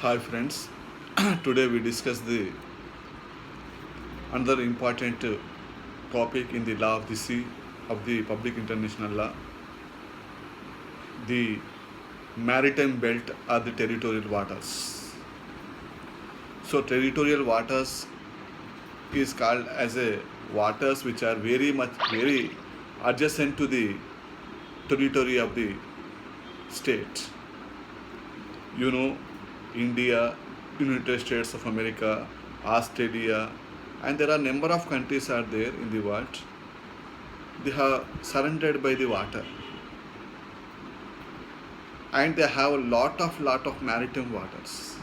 Hi friends, today we discuss the another important topic in the law of the sea of the public international law, the maritime belt or the territorial waters. So territorial waters is called as a waters which are very adjacent to the territory of the state. You know, India, United States of America, Australia, and there are number of countries are there in the world. They are surrounded by the water, and they have a lot of maritime waters.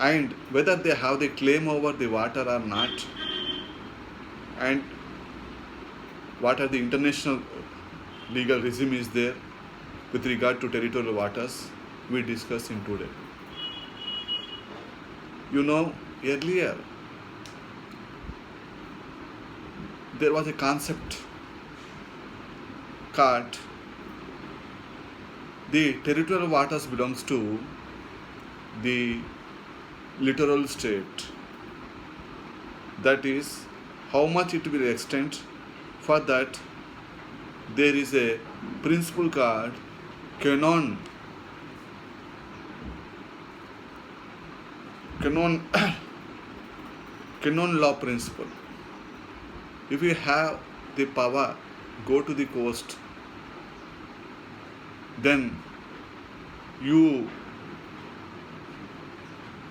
And whether they have the claim over the water or not, and what are the international legal regime is there with regard to territorial waters, we discuss in today. You know, earlier there was a concept called the territorial waters belongs to the littoral state. That is, how much it will extend. For that, there is a principle called canon canon canon law principle. If you have the power, go to the coast, then you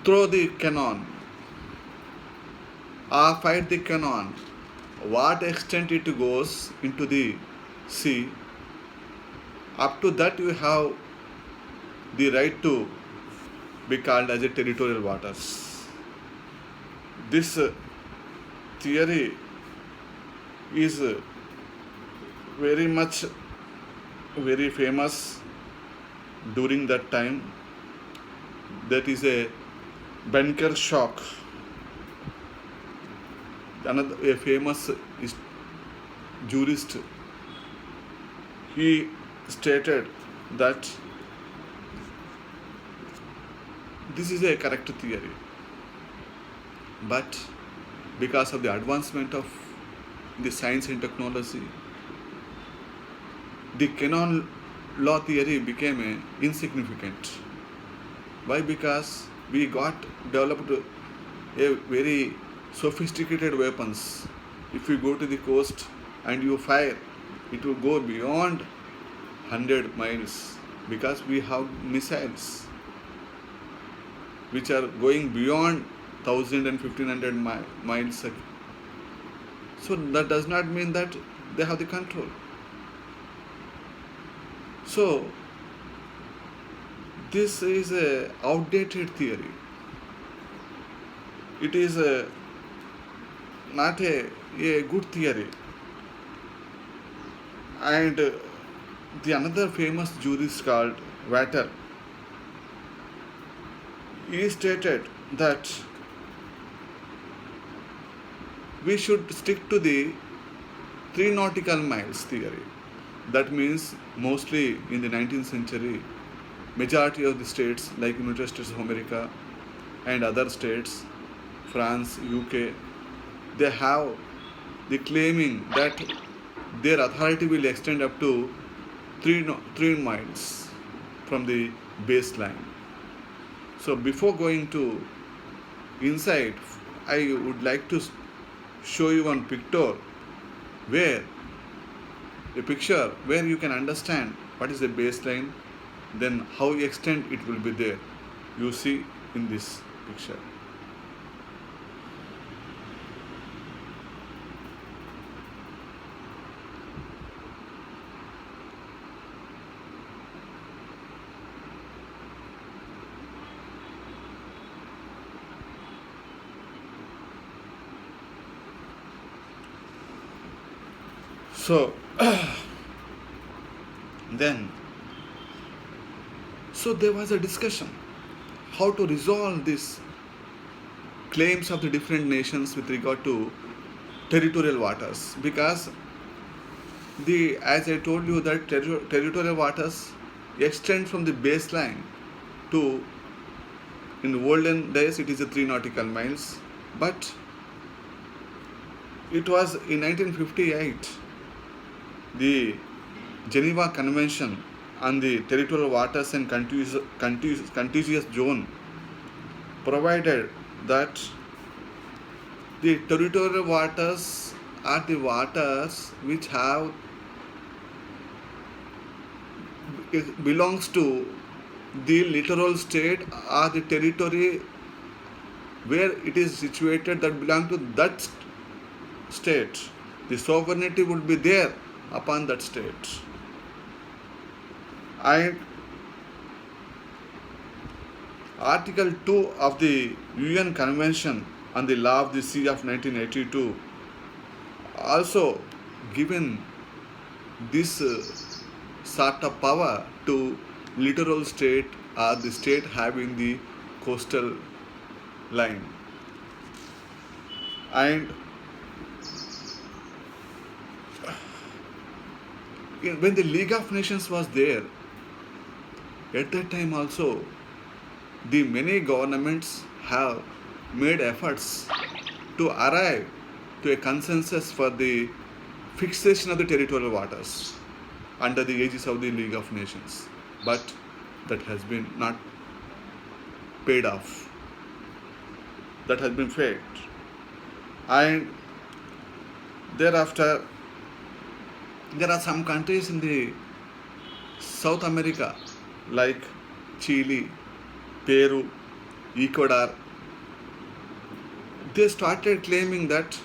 throw the cannon or fight the cannon. What extent it goes into the sea, up to that you have the right to be called as a territorial waters. This theory is very much very famous during that time. That is a Banker shock, another a famous jurist. He stated that this is a correct theory, but because of the advancement of the science and technology, the canon law theory became insignificant. Why? Because we got developed a very sophisticated weapons. If you go to the coast and you fire, it will go beyond 100 miles, because we have missiles which are going beyond 1000 and 1500 miles. So that does not mean that they have the control. So this is a outdated theory. It is not a good theory. And the another famous jurist called Vatter, he stated that we should stick to the 3 nautical miles theory. That means mostly in the 19th century, majority of the states like United States of America and other states, France, UK, they have the claiming that their authority will extend up to 3 miles from the baseline. So before going to inside, I would like to show you one picture where you can understand what is the baseline, then how extent it will be there. You see in this picture. So then, so there was a discussion how to resolve these claims of the different nations with regard to territorial waters, because the as I told you that territorial waters extend from the baseline to, in olden days it is a 3 nautical miles, but it was in 1958 the Geneva Convention on the Territorial Waters and Contiguous Zone provided that the territorial waters are the waters which have it belongs to the littoral state or the territory where it is situated that belong to that state. The sovereignty would be there upon that state. And Article 2 of the UN Convention on the Law of the Sea of 1982 also given this sort of power to littoral state or the state having the coastal line. And when the League of Nations was there, at that time also, the many governments have made efforts to arrive to a consensus for the fixation of the territorial waters under the aegis of the League of Nations. But that has been not paid off. That has been failed. And thereafter, there are some countries in the South America like Chile, Peru, Ecuador. They started claiming that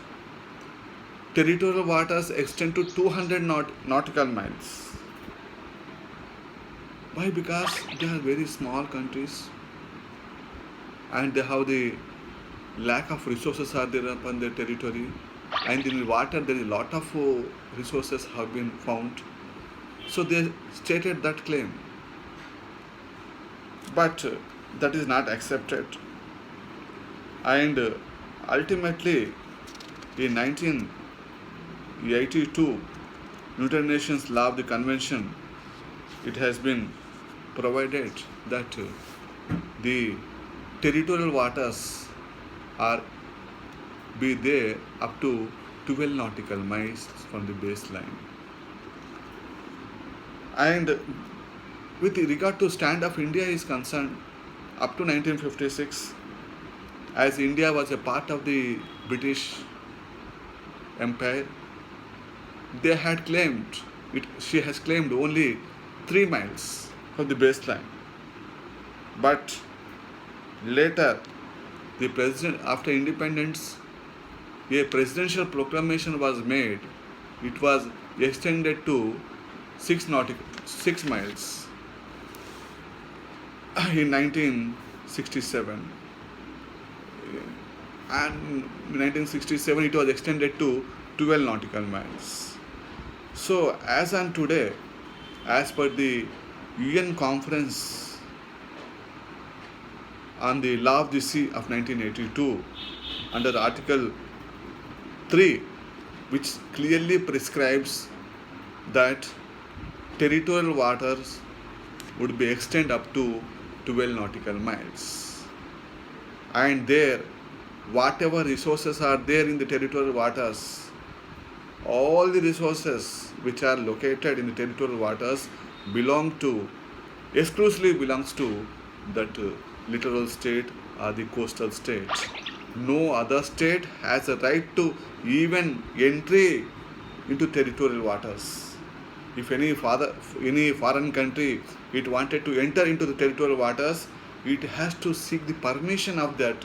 territorial waters extend to 200 nautical miles. Why? Because they are very small countries and they have the lack of resources are there upon their territory, and in the water there is a lot of resources have been found. So they stated that claim. But that is not accepted. And ultimately, in 1982, United Nations Law of the Convention, it has been provided that the territorial waters are be there up to 12 nautical miles from the baseline. And with regard to stand of India is concerned, up to 1956, as India was a part of the British Empire, they had claimed, she has claimed only 3 miles from the baseline. But later, the president, after independence, a presidential proclamation was made. It was extended to 6 miles in 1967. And in 1967 it was extended to 12 nautical miles. So as on today, as per the UN Conference on the Law of the Sea of 1982, under Article 3, which clearly prescribes that territorial waters would be extended up to 12 nautical miles. And there, whatever resources are there in the territorial waters, all the resources which are located in the territorial waters exclusively belongs to that littoral state or the coastal state. No other state has a right to even entry into territorial waters. If any foreign country it wanted to enter into the territorial waters, it has to seek the permission of that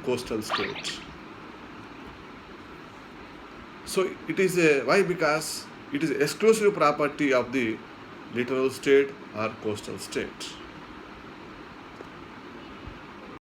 coastal state. So it is why? Because it is exclusive property of the littoral state or coastal state.